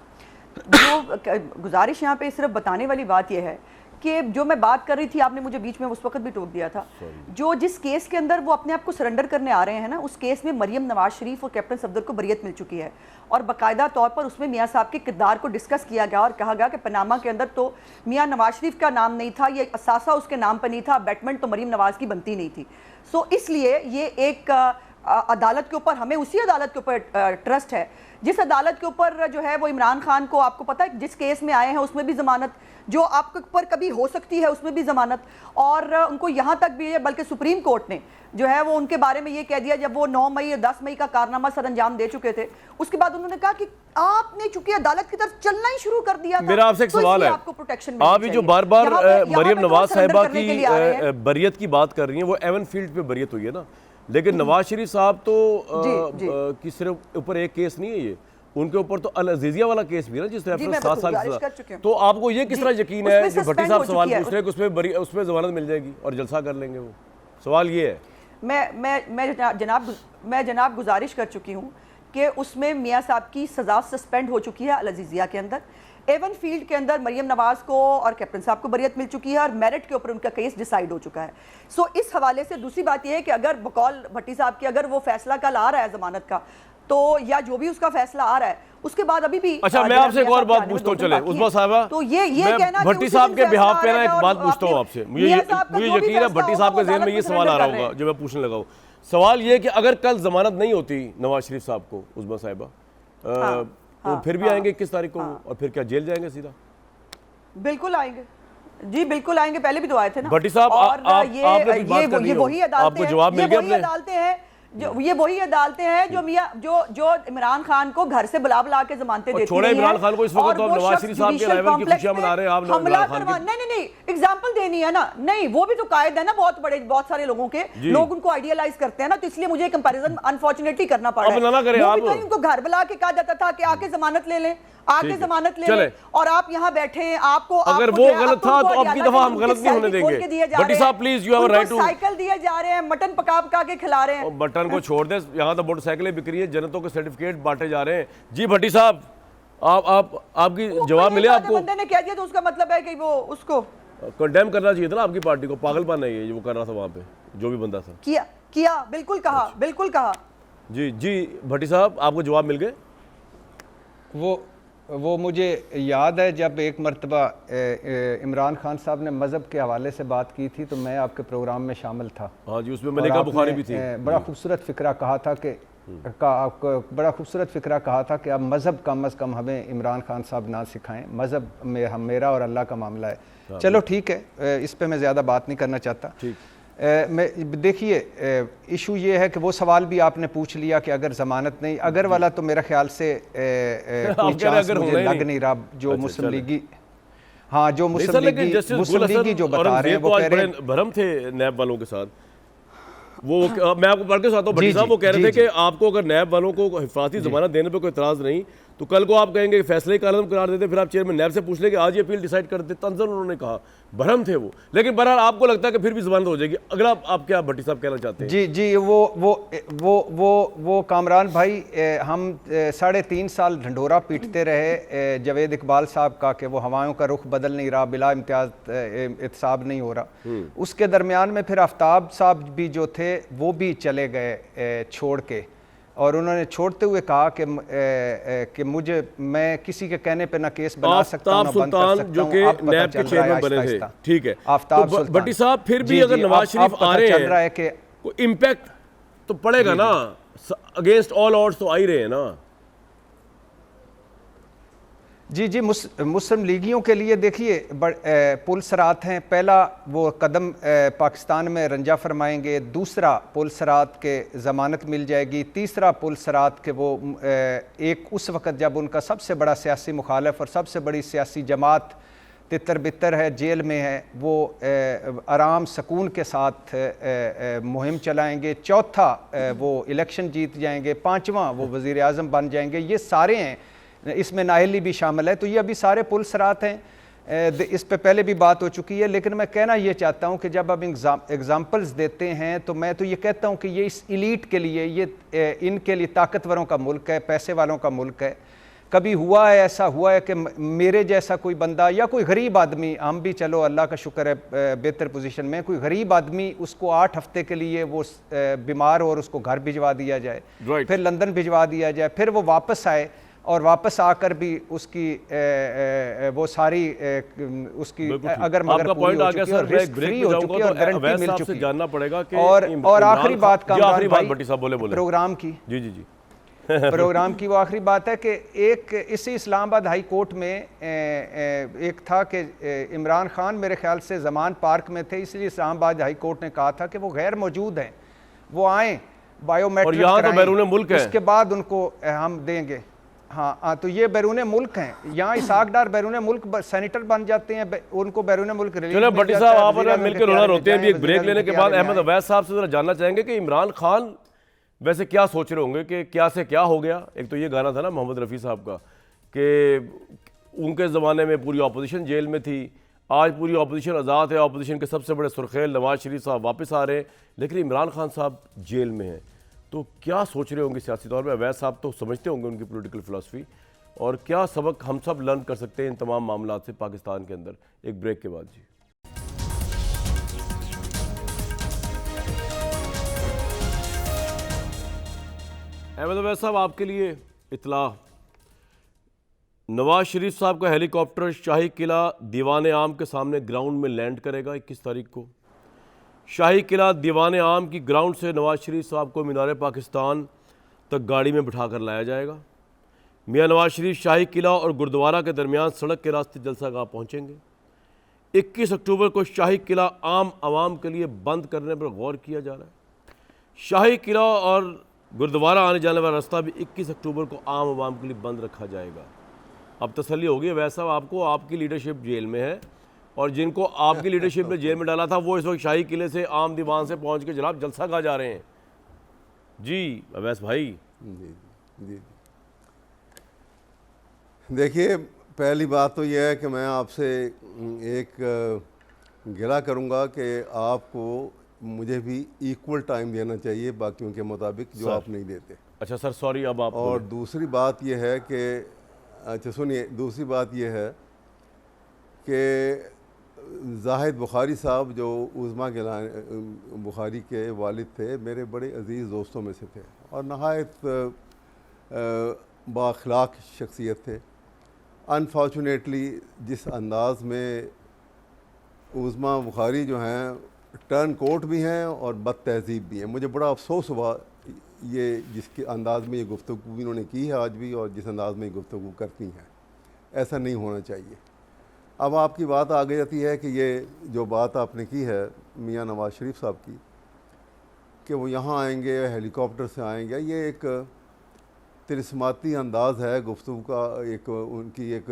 जो गुजारिश यहाँ पे सिर्फ बताने वाली बात यह है कि जो मैं बात कर रही थी, आपने मुझे बीच में उस वक्त भी टोक दिया था, जो जिस केस के अंदर वो अपने आप को सरेंडर करने आ रहे हैं ना, उस केस में मरियम नवाज शरीफ और कैप्टन सफदर को बरियत मिल चुकी है और बाकायदा तौर पर उसमें मियाँ साहब के किरदार को डिस्कस किया गया और कहा गया कि पनामा के अंदर तो मियाँ नवाज शरीफ का नाम नहीं था, ये असासा उसके नाम पर नहीं था, बैटमेंट तो मरियम नवाज की बनती नहीं थी। सो इसलिए ये एक अदालत के ऊपर, हमें उसी अदालत के ऊपर ट्रस्ट है जिस अदालत के ऊपर जो है वो इमरान खान को, आपको पता है जिस केस में आए हैं उसमें भी जमानत, जो आपके ऊपर कभी हो सकती है उसमें भी जमानत, और उनको यहाँ तक भी है, बल्कि सुप्रीम कोर्ट ने जो है वो उनके बारे में ये कह दिया, जब वो 9 मई या 10 मई का कारनामा सर अंजाम दे चुके थे, उसके बाद उन्होंने कहा कि आपने चूंकि अदालत की तरफ चलना ही शुरू कर दिया था, मेरा आपसे एक तो सवाल है, आपको प्रोटेक्शन आप ये जो बार बार मरियम नवाज साहिबा की की बरियत की बात कर रही हैं, वो एवन फील्ड पे बरियत हुई है ना, लेकिन नवाज शरीफ साहब तो की सिर्फ ऊपर एक केस नहीं है, ये उनके ऊपर तो अल अजीजिया वाला केस भी है ना, जिस रेफरेंस 7 साल की सजा। तो आपको ये किस तरह यकीन है कि भट्टी साहब सवाल पूछ रहे हैं कि उसमें जमानत मिल जाएगी और जलसा कर लेंगे? वो सवाल ये है। मैं जनाब गुजारिश कर चुकी हूँ कि उसमें मियाँ साहब की सजा सस्पेंड हो चुकी है अल अजीजिया के अंदर, एवन फील्ड के अंदर मरियम नवाज को और कैप्टन साहब को बरियत मिल चुकी है और मेरिट के ऊपर उनका केस डिसाइड हो चुका है। सो इस हवाले से दूसरी बात यह है कि अगर बकौल भट्टी साहब की अगर वो फैसला कल आ रहा है जमानत का, तो या जो भी उसका फैसला आ रहा है उसके बाद अभी भी, अच्छा मैं आपसे एक और बात पूछता हूँ, चले उस्मा साहबा, तो ये कहना भट्टी साहब के बिहाफ पे ना एक बात पूछता हूँ आपसे, मुझे यकीन है भट्टी साहब के ज़हन में ये सवाल आ रहा होगा जो मैं पूछने लगा हूँ। सवाल ये कि अगर कल जमानत नहीं होती नवाज शरीफ साहब को, उस्मा साहिबा, तो फिर भी आएंगे 21 तारीख को और फिर क्या जेल जाएंगे सीधा? बिल्कुल आएंगे जी, बिल्कुल आएंगे, पहले भी तो आए थे ना भट्टी साहब। और ये वही अदालतें हैं, ये वही अदालतें हैं जो इमरान खान को घर से बुला बुला के जमानतें देती हैं। छोड़े इमरान खान को, इस वक्त तो नवाज शरीफ साहब के अराइवल की खुशियां मना रहे हैं आप इमरान खान की। नहीं एग्जांपल देनी है ना, नहीं वो भी तो कायद है ना बहुत सारे लोगों के, लोग उनको आइडियलाइज करते हैं ना, तो इसलिए मुझे कंपैरिजन अनफॉर्चुनेटली करना पड़ रहा है। उनको घर बुला के कहा जाता था कि आके जमानत ले लें, आके जमानत ले लें, और आप यहाँ बैठे हैं, आपको अगर वो गलत था तो अब की दफा हम गलत नहीं होने देंगे। भट्टी साहब please, you have a right to. Cycle दिए जा रहे हैं, मटन पका पका के खिला रहे हैं। मटन को छोड़ दे, यहाँ तो मोटरसाइकिलें बिक रही है, जनतों के सर्टिफिकेट बांटे जा रहे हैं। जी भट्टी साहब, आपकी जवाब मिले आपको? बंदे ने कह दिया तो उसका मतलब है कि वो उसको कंडेम करना चाहिए था ना आपकी पार्टी को, पागलपन है ये वो कर रहा था वहाँ पे जो भी बंदा था। किया बिल्कुल कहा, बिल्कुल कहा। जी भट्टी साहब, आपको जवाब मिल गए? वो मुझे याद है जब एक मरतबा इमरान खान साहब ने मज़हब के हवाले से बात की थी तो मैं आपके प्रोग्राम में शामिल था। हाँ जी, उसमें मलिका बुखारी भी थी। बड़ा खूबसूरत फ़िक्रा कहा था कि बड़ा खूबसूरत फ़िक्रा कहा था कि अब मज़हब कम अज़ कम हमें इमरान खान साहब ना सिखाएं, मज़हब में मेरा और अल्लाह का मामला है। चलो ठीक है, इस पर मैं ज़्यादा बात नहीं करना चाहता। देखिए इशू ये है कि वो सवाल भी आपने पूछ लिया कि अगर ज़मानत नहीं, अगर वाला तो मेरा ख्याल से कोई चांस मुझे लग नहीं रहा। जो मुस्लिम लीगी, हाँ जो मुस्लिम लीगी जो बता रहे हैं, वो कह रहे हैं भरम थे नैब वालों के साथ। वो मैं आपको पढ़ के सुनाता हूँ भट्टी साहब, वो कह रहे थे कि आपको अगर नैब वालों को हिफाजती ज़मानत देने पर कोई इतराज़ नहीं तो कल को आप कहेंगे फैसले का आलम करार देते, फिर आप चेयरमैन नैब से पूछ लेंगे आज ये अपील डिसाइड कर देते। तंजन उन्होंने कहा, भरम थे वो, लेकिन बहरहाल आपको लगता है कि फिर भी जमानत हो जाएगी। अगला आप क्या भट्टी साहब कहना चाहते हैं? जी वो कामरान भाई, हम 3.5 साल ढंढोरा पीटते रहे जावेद इकबाल साहब का कि वो हवाओं का रुख बदल नहीं रहा, बिला इम्तियाज एहतसाब नहीं हो रहा। उसके दरमियान में फिर आफ्ताब साहब भी जो थे वो भी चले गए छोड़ के, और उन्होंने छोड़ते हुए कहा कि मैं किसी के कहने पे ना केस बना सकता हूं, ना बंद कर सकता हूं। जो कि नैब के चेयरमैन बने थे, ठीक है। आफ्ताब सुल्तान भट्टी साहब, फिर भी अगर नवाज शरीफ आ रहे हैं कि इम्पैक्ट तो पड़ेगा ना, अगेंस्ट ऑल ऑड्स तो आ ही रहे हैं ना। जी मुस्लिम लीगियों के लिए देखिए पुलसरात हैं। पहला वो कदम पाकिस्तान में रंजा फरमाएंगे, दूसरा पुलसरात के ज़मानत मिल जाएगी, तीसरा पुलसरात के वो एक उस वक़्त जब उनका सबसे बड़ा सियासी मुखालिफ और सबसे बड़ी सियासी जमात तितर बितर है, जेल में है, वो आराम सुकून के साथ मुहिम चलाएंगे, चौथा वो इलेक्शन जीत जाएंगे, पाँचवा वो वज़ीर आज़म बन जाएंगे। ये सारे हैं, इसमें नाहली भी शामिल है। तो ये अभी सारे पुलसरात हैं, इस पे पहले भी बात हो चुकी है। लेकिन मैं कहना ये चाहता हूँ कि जब अब एग्ज़ाम्पल्स देते हैं तो मैं तो ये कहता हूँ कि ये इस इलीट के लिए, ये इनके लिए ताकतवरों का मुल्क है, पैसे वालों का मुल्क है। कभी हुआ है ऐसा हुआ है कि मेरे जैसा कोई बंदा या कोई गरीब आदमी, हम भी चलो अल्लाह का शुक्र है बेहतर पोजीशन में, कोई गरीब आदमी उसको 8 हफ्ते के लिए वो बीमार हो और उसको घर भिजवा दिया जाए, फिर लंदन भिजवा दिया जाए, फिर वो वापस आए और वापस आकर भी उसकी वो सारी उसकी अगर मगर पूरी हो चुकी है और रिस्क फ्री हो चुकी है और गारंटी मिल चुकी है। जानना पड़ेगा कि और आखिरी बात कामरान भाई भट्टी साहब बोले प्रोग्राम की जी प्रोग्राम की वो आखिरी बात है कि एक इसी इस्लामाबाद हाई कोर्ट में एक था कि इमरान खान मेरे ख्याल से जमान पार्क में थे, इसलिए इस्लामाबाद हाई कोर्ट ने कहा था कि वो गैर मौजूद हैं, वो आए बायोमेट्रिक यहाँ तो बैरून मुल्क है, उसके बाद उनको हम देंगे। हाँ तो ये बैरून मुल्क हैं, यहाँ इसाक डार बैरून मुल्क सेनेटर बन जाते हैं, उनको बैरून मुल्क रिलीज। चलो भट्टी साहब आप और मिलकर रोना रोते हैं। एक ब्रेक लेने के बाद अहमद अवैस साहब से जरा जानना चाहेंगे कि इमरान खान वैसे क्या सोच रहे होंगे कि क्या से क्या हो गया। एक तो ये गाना था ना मोहम्मद रफ़ी साहब का कि उनके ज़माने में पूरी अपोजिशन जेल में थी, आज पूरी अपोजिशन आज़ाद है, अपोजिशन के सबसे बड़े सुरखेल नवाज शरीफ साहब वापस आ रहे हैं, लेकिन इमरान खान साहब जेल में हैं। तो क्या सोच रहे होंगे सियासी तौर पर? अवैस साहब तो समझते होंगे उनकी पॉलिटिकल फिलॉसफी, और क्या सबक हम सब लर्न कर सकते हैं इन तमाम मामलों से पाकिस्तान के अंदर। एक ब्रेक के बाद जी। अहमद अवैस साहब आपके लिए इतला, नवाज शरीफ साहब का हेलीकॉप्टर शाही किला दीवान आम के सामने ग्राउंड में लैंड करेगा 21 तारीख को। शाही किला दीवान आम की ग्राउंड से नवाज शरीफ साहब को मीनार पाकिस्तान तक गाड़ी में बिठा कर लाया जाएगा। मियां नवाज शरीफ शाही किला और गुरुद्वारा के दरमियान सड़क के रास्ते जलसागाह पहुंचेंगे। 21 अक्टूबर को शाही किला आम आवाम के लिए बंद करने पर गौर किया जा रहा है। शाही किला और गुरुद्वारा आने जाने वाला रास्ता भी 21 अक्टूबर को आम आवाम के लिए बंद रखा जाएगा। अब तसल्ली होगी वैसा आपको, आपकी लीडरशिप जेल में है और जिनको आपकी लीडरशिप ने जेल में डाला था वो इस वक्त शाही किले से आम दीवान से पहुंच के जनाब जलसागाह जा रहे हैं। जी अवैस भाई। जी देखिए, पहली बात तो यह है कि मैं आपसे एक गिला करूंगा कि आपको मुझे भी इक्वल टाइम देना चाहिए बाकियों के मुताबिक जो आप नहीं देते। अच्छा सर सॉरी, अब आप। और दूसरी बात यह है कि अच्छा सुनिए, दूसरी बात यह है कि जाहिद बुखारी साहब जो उज़मा के बुखारी के वालिद थे, मेरे बड़े अज़ीज़ दोस्तों में से थे और नहायत बाअखलाक शख्सियत थे। अनफॉर्चुनेटली जिस अंदाज में उज़मा बुखारी जो हैं टर्न कोट भी हैं और बद तहज़ीब भी हैं, मुझे बड़ा अफसोस हुआ ये जिसके अंदाज़ में ये गुफ्तगू भी इन्होंने की है आज भी, और जिस अंदाज़ में ये गुफ्तगू करती हैं, ऐसा नहीं होना चाहिए। अब आपकी बात आ गई जाती है कि ये जो बात आपने की है मियां नवाज शरीफ साहब की कि वो यहाँ आएंगे हेलीकॉप्टर से आएंगे, ये एक तिरस्माती अंदाज़ है गुफ्तगू का, एक उनकी एक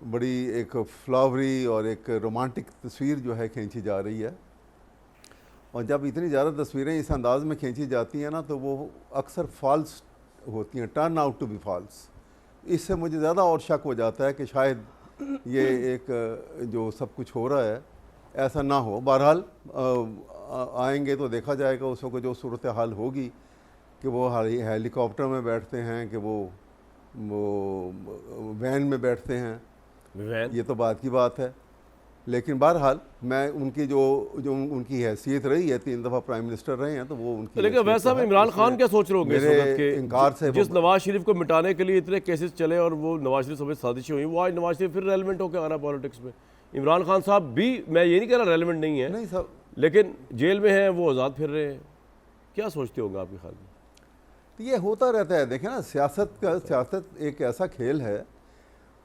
बड़ी एक फ्लावरी और एक रोमांटिक तस्वीर जो है खींची जा रही है। और जब इतनी ज़्यादा तस्वीरें इस अंदाज़ में खींची जाती हैं ना तो वो अक्सर फॉल्स होती हैं, turn out to be false. इससे मुझे ज़्यादा और शक हो जाता है कि शायद ये एक जो सब कुछ हो रहा है ऐसा ना हो। बहरहाल आएंगे तो देखा जाएगा उस वक्त जो सूरत हाल होगी कि वो हेलीकॉप्टर में बैठते हैं कि वो वैन में बैठते हैं, ये तो बात की बात है। लेकिन बहरहाल मैं उनकी जो उनकी हैसियत रही है, 3 दफ़ा प्राइम मिनिस्टर रहे हैं, तो वो उनकी। लेकिन वैसा भी इमरान खान क्या सोच रहे होंगे मेरे इनकार से जिस नवाज शरीफ को मिटाने के लिए इतने केसेस चले और वो नवाज शरीफ समेत साजिशें हुई, वो आज नवाज शरीफ फिर रेलिवेंट होकर आ रहा है पॉलिटिक्स में। इमरान खान साहब भी, मैं ये नहीं कह रहा रेलिवेंट नहीं है, नहीं सब, लेकिन जेल में हैं, वो आज़ाद फिर रहे हैं। क्या सोचते होंगे आपके ख्याल में? तो ये होता रहता है। देखें ना, सियासत एक ऐसा खेल है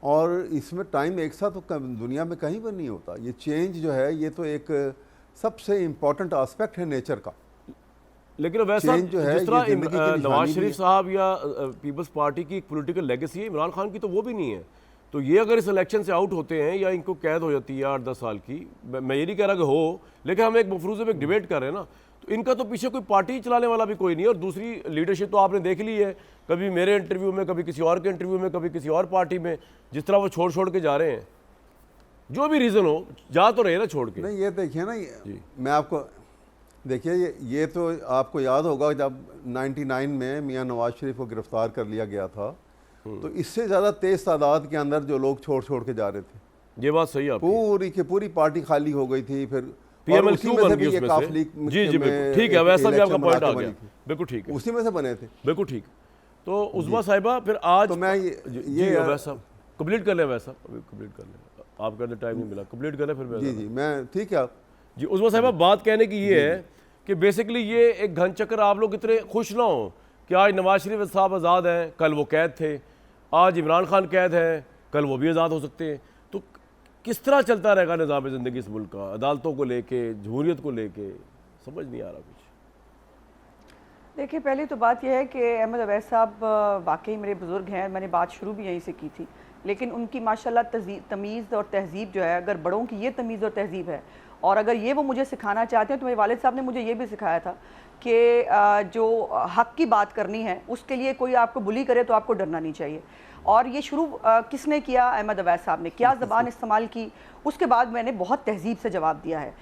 और इसमें टाइम एक साथ तो दुनिया में कहीं पर नहीं होता। ये चेंज जो है ये तो एक सबसे इम्पॉर्टेंट एस्पेक्ट है नेचर का। लेकिन वैसा जिस तरह नवाज शरीफ साहब या पीपल्स पार्टी की पॉलिटिकल लेगेसी है, इमरान खान की तो वो भी नहीं है। तो ये अगर इस इलेक्शन से आउट होते हैं या इनको कैद हो जाती है 8-10 साल की, मैं ये नहीं कह रहा कि हो, लेकिन हम एक मफरूज़े में एक डिबेट कर रहे हैं ना, तो इनका तो पीछे कोई पार्टी चलाने वाला भी कोई नहीं है। और दूसरी लीडरशिप तो आपने देख ली है, कभी मेरे इंटरव्यू में, कभी किसी और के इंटरव्यू में, कभी किसी और पार्टी में, जिस तरह वो छोड़ के जा रहे हैं। जो भी रीज़न हो, जा तो रहे ना छोड़ के। नहीं, ये देखिए ना, मैं आपको देखिए ये तो आपको याद होगा जब 99 में मियां नवाज शरीफ को गिरफ़्तार कर लिया गया था तो इससे ज़्यादा तेज़ तादाद के अंदर जो लोग छोड़ छोड़ के जा रहे थे, ये बात सही है आपकी। पूरी की पूरी पार्टी खाली हो गई थी। फिर PML उसी क्यों में बन से गई भी ये उसमें काफ से? लीग जी जी में बिल्कुल ठीक है, वैसा भी आपका इलेक्शन पॉइंट आ मुनाकिब गया, बनी थी। बिल्कुल ठीक है, उसी में से बने थे। बिल्कुल ठीक। तो उस्मा साहिबा फिर आज तो मैं ये वैसा कंप्लीट कर लें, वैसा अभी कंप्लीट कर लें, आपका तो टाइम नहीं मिला, कंप्लीट कर लें फिर जी जी मैं ठीक है आप जी। उस्मा साहिबा बात कहने की ये है कि बेसिकली ये एक घन चक्कर, आप लोग इतने खुश ना हो कि आज नवाज शरीफ साहब आज़ाद हैं, कल वो कैद थे, आज इमरान खान कैद हैं, कल वो भी आज़ाद हो सकते हैं। तो किस तरह चलता रहेगा निज़ाम ज़िंदगी इस मुल्क का, अदालतों को लेके, जमहूरियत को लेके, समझ नहीं आ रहा कुछ। देखिए, पहली तो बात यह है कि अहमद अवैस साहब वाकई मेरे बुज़ुर्ग हैं, मैंने बात शुरू भी यहीं से की थी, लेकिन उनकी माशाल्लाह तमीज़ और तहज़ीब जो है, अगर बड़ों की ये तमीज़ और तहज़ीब है और अगर ये वो मुझे सिखाना चाहते हैं, तो मेरे वालिद साहब ने मुझे ये भी सिखाया था कि जो हक़ की बात करनी है उसके लिए कोई आपको बुली करे तो आपको डरना नहीं चाहिए। और ये शुरू किसने किया? अहमद अवैस साहब ने। क्या ज़बान इस्तेमाल की, उसके बाद मैंने बहुत तहज़ीब से जवाब दिया है।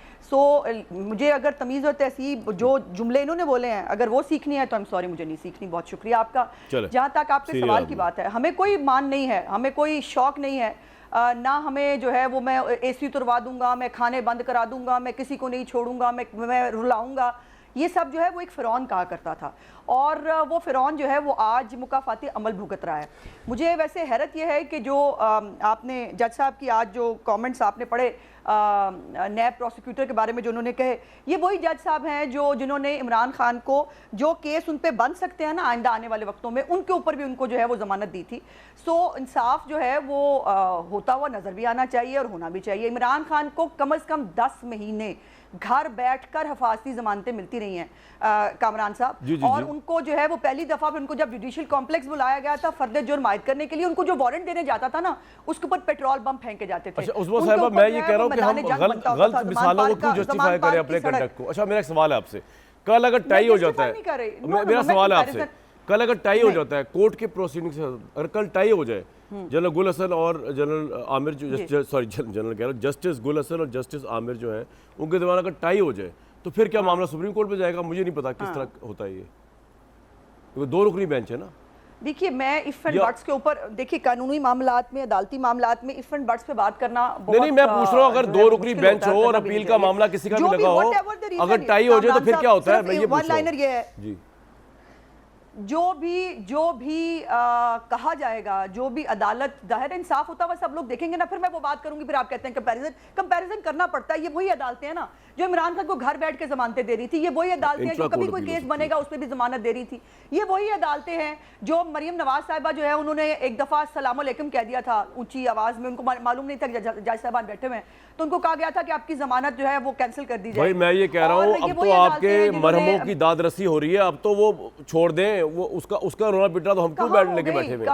मुझे अगर तमीज़ और तहज़ीब जो जुमले इन्होंने बोले हैं अगर वो सीखनी है तो आई एम सॉरी, मुझे नहीं सीखनी। बहुत शुक्रिया आपका। जहाँ तक आपके सवाल की बात है, हमें कोई मान नहीं है, हमें कोई शौक़ नहीं है, ना हमें जो है वो मैं AC उतरवा दूंगा, मैं खाने बंद करा दूंगा, मैं किसी को नहीं छोड़ूंगा, मैं रुलाऊंगा। ये सब जो है वो एक फ़िरौन कहा करता था और वो फ़िरौन जो है वो आज मुकाफ़ाती अमल भुगत रहा है। मुझे वैसे हैरत यह है कि जो आपने जज साहब की आज जो कमेंट्स आपने पढ़े नैब प्रोसिक्यूटर के बारे में जो उन्होंने कहे, ये वही जज साहब हैं जिन्होंने इमरान खान को जो केस उन पे बन सकते हैं ना आइंदा आने वाले वक्तों में, उनके ऊपर भी उनको जो है वो ज़मानत दी थी। सो इंसाफ जो है वो होता हुआ नज़र भी आना चाहिए और होना भी चाहिए। इमरान खान को कम से कम 10 महीने घर बैठकर हिफाजती जमानतें मिलती रही हैं कामरान साहब, और उनको जो है वो पहली दफ़ा उनको जब जुडिशियल कॉम्प्लेक्स बुलाया गया था फर्द जुर्म आयद करने के लिए, उनको जो वारंट देने जाता था ना उसके ऊपर पेट्रोल बम फेंके जाते थे। अच्छा उस्मा साहिबा, मैं ये कह रहा हूँ कि हम गलत मिसालों को क्यों जस्टिफाई करें अपने कंडक्ट को। अच्छा मेरा एक सवाल है आपसे, कल अगर टाई हो जाता है, मेरा सवाल है आपसे, कल अगर टाई हो जाता है कोर्ट के प्रोसीडिंग से, अगर कल टाई हो जाए जनरल गुल हसन और जनरल आमिर जो जनरल कह रहा हूँ जस्टिस गुल हसन और जस्टिस आमिर जो है उनके दरमियान अगर टाई हो जाए तो फिर क्या मामला सुप्रीम कोर्ट में जाएगा? मुझे नहीं पता किस तरह होता है ये, क्योंकि 2 रुकनी बेंच है ना। देखिए मैं इफ एंड बट्स के ऊपर, देखिए कानूनी मामलात में, अदालती मामलात में इफ एंड बट्स पे बात करना बहुत नहीं मैं पूछ रहा हूँ अगर 2 रुकनी बेंच हो और अपील का मामला किसी का भी लगा हो, अगर टाई हो जाए तो फिर क्या होता है? मैं ये पूछ रहा हूँ जी। जो भी कहा जाएगा, जो भी अदालत जाहिर इंसाफ होता है सब लोग देखेंगे ना। फिर मैं वो बात करूंगी, फिर आप कहते हैं कंपैरिजन करना पड़ता है। ये वही अदालतें हैं ना जो इमरान खान को घर बैठ के जमानतें दे रही थी, ये वही अदालतें हैं जो कभी कोई केस बनेगा उस पर भी जमानत दे रही थी, ये वही अदालतें हैं जो मरियम नवाज साहिबा जो है उन्होंने एक दफा अस्सलाम वालेकुम कह दिया था ऊंची आवाज में, उनको मालूम नहीं था कि जज साहबान बैठे हुए हैं, तो उनको कहा गया था कि आपकी जमानत जो है वो कैंसिल कर दी जाए। भाई मैं ये कह रहा हूँ अब तो आपके मरहमों की दाद रसी हो रही है, अब तो वो छोड़ दें, वो उसका रोना पिटना तो हम क्यों बैठ लेके बैठे हुए?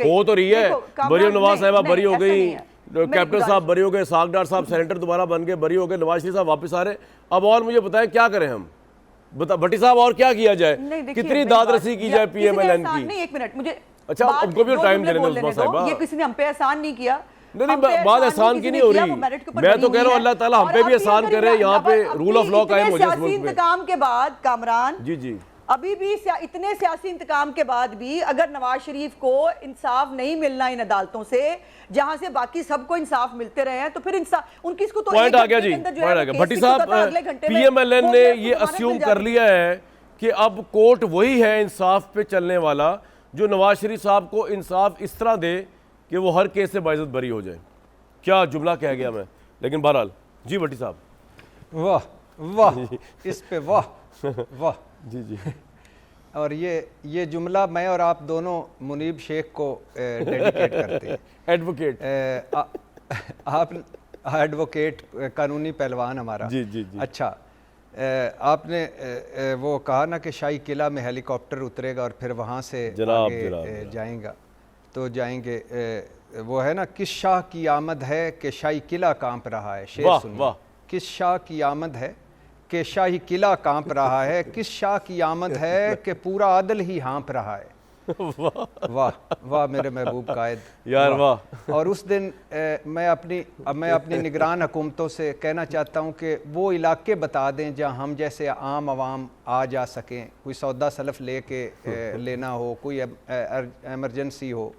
हो तो रही है, मरियम नवाज साहिबा बरी हो गई, कैप्टन साहब बरी हो गए, सागडार साहब सेनेटर दोबारा बन गए, बरी हो गए, नवाज शरीफ साहब वापस आ रहे। अब और मुझे बताएं क्या करें हम, भट्टी साहब और क्या किया जाए, कितनी दाद रसी की जाए PMLN की? नहीं एक मिनट मुझे, अच्छा उनको भी टाइम देने दो उस्मा साहिबा। ये किसी ने हम पे एहसान नहीं किया। नहीं बात एहसान की नहीं हो रही, मैं तो कह रहा हूँ अल्लाह ताला हम पे भी एहसान करे, यहाँ पे रूल ऑफ लॉ कायम हो जाए इस मुल्क में। इंतकाम के बाद कामरान जी अभी भी इतने सियासी इंतकाम के बाद भी अगर नवाज शरीफ को इंसाफ नहीं मिलना इन अदालतों से जहां से बाकी सबको इंसाफ मिलते रहे हैं, तो फिर इंसाफ उनकी इसको तो पॉइंट आ गया जी, पॉइंट आ गया। भट्टी साहब PMLN ने ये अस्यूम कर लिया है कि अब कोर्ट वही है इंसाफ पे चलने वाला जो नवाज शरीफ साहब को इंसाफ इस तरह दे कि वो हर केस से बाइज्जत बरी हो जाए। क्या जुमला कह गया मैं, लेकिन बहरहाल जी भट्टी साहब। वाह वाह इस पे वाह वाह जी। और ये जुमला मैं और आप दोनों मुनीब शेख को डेडिकेट करते हैं। एडवोकेट आप एडवोकेट कानूनी पहलवान हमारा जी। अच्छा आपने वो कहा ना कि शाही किला में हेलीकॉप्टर उतरेगा और फिर वहाँ से आगे जाएगा, तो जाएंगे वो है ना, किस शाह की आमद है कि शाही किला कांप रहा है। शेर सुनिए, किस शाह की आमद है कि शाही किला कांप रहा है, किस शाह की आमद है कि पूरा आदल ही हाँप रहा है। वाह वाह मेरे महबूब कायद यार वाह। और उस दिन मैं अपनी निगरान हुकूमतों से कहना चाहता हूँ कि वो इलाके बता दें जहाँ हम जैसे आम आवाम आ जा सकें, कोई सौदा सलफ लेके लेना हो, कोई एमरजेंसी हो,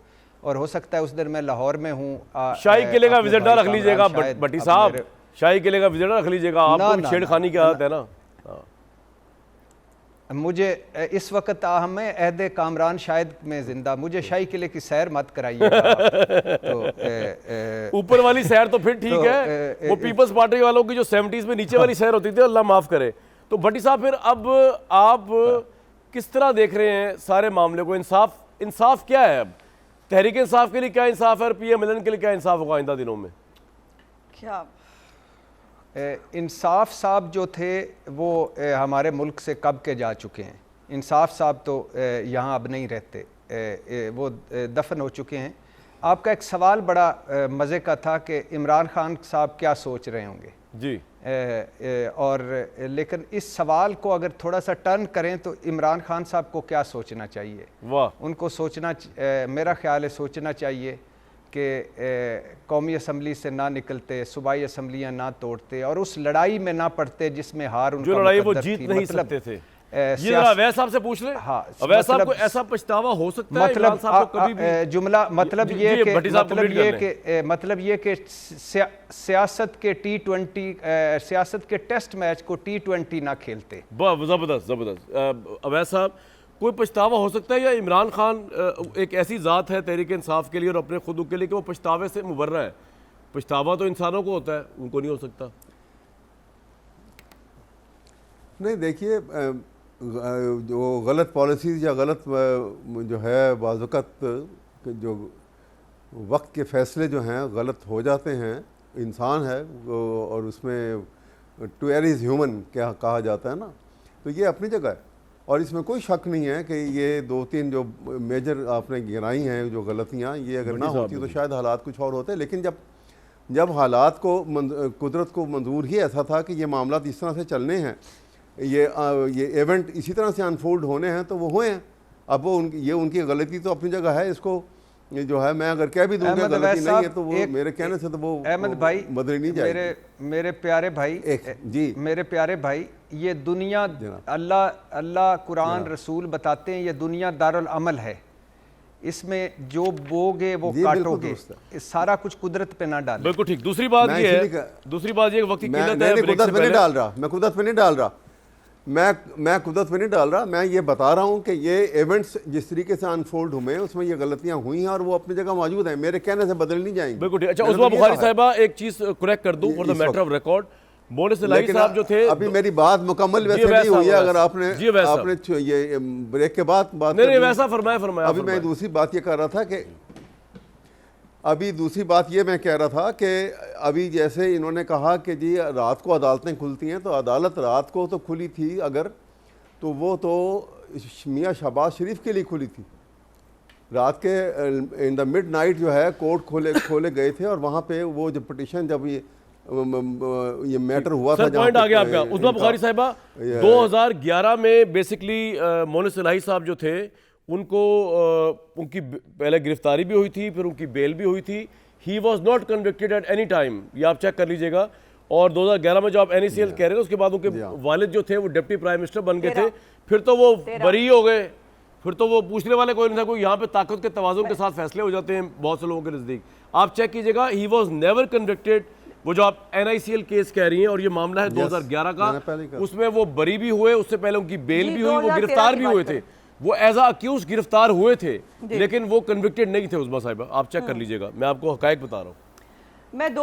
और हो सकता है उस दिन मैं लाहौर में हूँ। शाही किले का अपने विजिट ना भाई रख लीजिएगा कामरान शायद भट्टी अब साहब, मेरे- शाही किले का विजिट ना रख लीजिएगा, आपको भी ना, छेड़खानी की आदत है ना। हाँ। मुझे इस वक्त हमें अहद कामरान शायद में जिंदा, मुझे शाही किले की सैर मत कराइएगा। तो ऊपर वाली सैर तो फिर ठीक तो, है, वो पीपल्स पार्टी वालों की जो 70s में नीचे वाली सैर होती थी, अल्लाह माफ करे। तो भट्टी साहब फिर अब आप किस तरह देख रहे हैं सारे मामले को? इंसाफ क्या है अब? तहरीक इंसाफ के लिए क्या इंसाफ है और PMLN के लिए क्या इंसाफ होगा आइंदा दिनों में? क्या इंसाफ साहब जो थे वो हमारे मुल्क से कब के जा चुके हैं। इंसाफ साहब तो यहाँ अब नहीं रहते, वो दफन हो चुके हैं। आपका एक सवाल बड़ा मज़े का था कि इमरान खान साहब क्या सोच रहे होंगे जी। और लेकिन इस सवाल को अगर थोड़ा सा टर्न करें तो इमरान खान साहब को क्या सोचना चाहिए? वाह। उनको सोचना मेरा ख्याल है सोचना चाहिए कि कौमी असम्बली से ना निकलते, सूबाई असम्बलियाँ ना तोड़ते और उस लड़ाई में ना पड़ते जिसमें हार उनका जो लड़ाई वो मुकद्दर जीत थी। नहीं मतलब, सकते थे। ये जरा अवैध साहब से पूछ ले। हाँ, अवैध साहब को मतलब- ऐसा पछतावा हो सकता है इमरान मतलब साहब को कभी भी? जुमला मतलब जी, ये जी, कि भट्टी साहब मतलब complete ये कर कि मतलब ये कि सियासत के T20 सियासत के टेस्ट मैच को T20 ना खेलते। जबरदस्त जबरदस्त। अवैध साहब, कोई पछतावा हो सकता है या इमरान खान एक ऐसी ज़ात है तहरीक इंसाफ के लिए और अपने खुद के लिए कि वो पछतावे से मुबर्रा है? पछतावा तो इंसानों को होता है, उनको नहीं हो सकता। नहीं, देखिए जो गलत पॉलिसीज़ या गलत जो है बाज़-वक़्त जो वक्त के फ़ैसले जो हैं गलत हो जाते हैं, इंसान है और उसमें टू एयर इज़ ह्यूमन क्या कहा जाता है ना, तो ये अपनी जगह है और इसमें कोई शक नहीं है कि ये 2-3 जो मेजर आपने गिनाई हैं जो गलतियाँ, ये अगर ना होती तो शायद हालात कुछ और होते। लेकिन जब हालात को कुदरत को मंजूर ही ऐसा था कि ये मामला इस तरह से चलने हैं, ये इवेंट इसी तरह से अनफोल्ड होने हैं, तो वो हुए हैं। अब वो उनकी गलती तो अपनी जगह है। इसको ये जो है मैं अगर कह भी दूंगा गलती नहीं है तो वो मेरे कहने से तो वो अहमद भाई बदली नहीं जाएगी। मेरे प्यारे भाई जी, मेरे प्यारे भाई, ये दुनिया अल्लाह कुरान रसूल बताते हैं ये दुनिया दारुल अमल है, इसमें जो बोगे वो काटोगे, इस सारा कुछ कुदरत पे ना डाले। बिल्कुल ठीक। दूसरी बात ये है, दूसरी बात ये वक्त की किल्लत है। कुदरत पे नहीं डाल रहा, मैं कुदरत पे नहीं डाल रहा, मैं कुदरत पे नहीं डाल रहा, मैं ये बता रहा हूँ कि ये इवेंट्स जिस तरीके से अनफोल्ड हुए हैं उसमें ये गलतियाँ हुई हैं और वो अपनी जगह मौजूद हैं, मेरे कहने से बदल नहीं जाएंगी। बिल्कुल ठीक। अच्छा उस्मा बुखारी साहिबा, एक चीज़ करेक्ट कर दूँ for the matter of record, Monis Ilahi sahab जो थे, अभी मेरी बात मुकम्मल वैसे नहीं हुई है। अगर आपने ये ब्रेक के बाद बात नहीं वैसा फरमाया। अभी मैं दूसरी बात ये कर रहा था कि मैं कह रहा था कि अभी जैसे इन्होंने कहा कि जी रात को अदालतें खुलती हैं, तो अदालत रात को तो खुली थी अगर, तो वो तो मियाँ शहबाज शरीफ के लिए खुली थी। रात के इन द मिड नाइट जो है कोर्ट खोले गए थे और वहाँ पे वो जो पिटिशन जब ये मैटर हुआ था, पॉइंट आ गया आपका। उस्मा बुखारी साहिबा, 2011 में बेसिकली मोनिस इलाही साहब जो थे उनको उनकी पहले गिरफ्तारी भी हुई थी, फिर उनकी बेल भी हुई थी। He was not convicted at any time, ये आप चेक कर लीजिएगा। और 2011 में जो आप NACL कह रहे हैं उसके बाद उनके वालिद जो थे वो डिप्टी प्राइम मिनिस्टर बन गए थे, फिर तो वो बरी हो गए, फिर तो वो पूछने वाले कोई नहीं था। कोई यहाँ पे ताकत के तवाज़ुन के साथ फैसले हो जाते हैं बहुत से लोगों के नज़दीक। आप चेक कीजिएगा, ही वॉज नेवर कन्विक्टेड। वो जो आप NICL केस कह रही हैं और ये मामला है 2011 का, उसमें वो बरी भी हुए, उससे पहले उनकी बेल भी हुई, वो गिरफ्तार भी हुए थे, वो एज अक्यूज गिरफ्तार हुए थे, लेकिन वो कन्विक्टेड नहीं थे। उस्मा साहिबा आप चेक कर लीजिएगा, मैं आपको हकायक बता रहा हूँ। मैं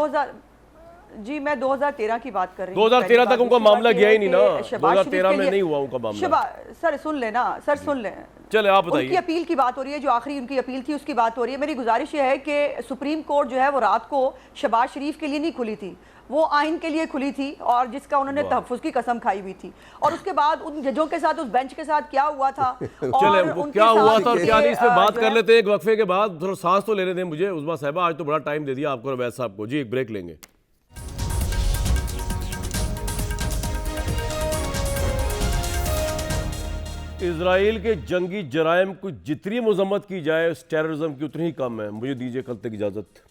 2013 की बात कर रही हूँ। 2013 तक उनका मामला गया ही नहीं ना, 2013 में नहीं हुआ उनका मामला। सर सुन लेना, सर सुन ले, चले आप बताइए। उनकी अपील की बात हो रही है, जो आखिरी उनकी अपील थी उसकी बात हो रही है। मेरी गुजारिश ये है कि सुप्रीम कोर्ट जो है वो रात को शहबाज शरीफ के लिए नहीं खुली थी, वो आइन के लिए खुली थी और जिसका उन्होंने तहफ़्फ़ुज़ की कसम खाई हुई थी। और उसके बाद उन जजों के साथ, उस बेंच के साथ क्या हुआ था चले वो क्या हुआ था और क्या नहीं, इस पे बात कर लेते हैं एक वक्फे के बाद। थोड़ा सांस तो लेने दें मुझे उस्मा साहिबा, आज तो बड़ा टाइम दे दिया आपको रवैद साहब को। जी एक ब्रेक लेंगे। इजराइल के जंगी जराइम को जितनी मजम्मत की जाए टेररिज्म की उतनी ही कम है। मुझे दीजिए कल तक इजाज़त।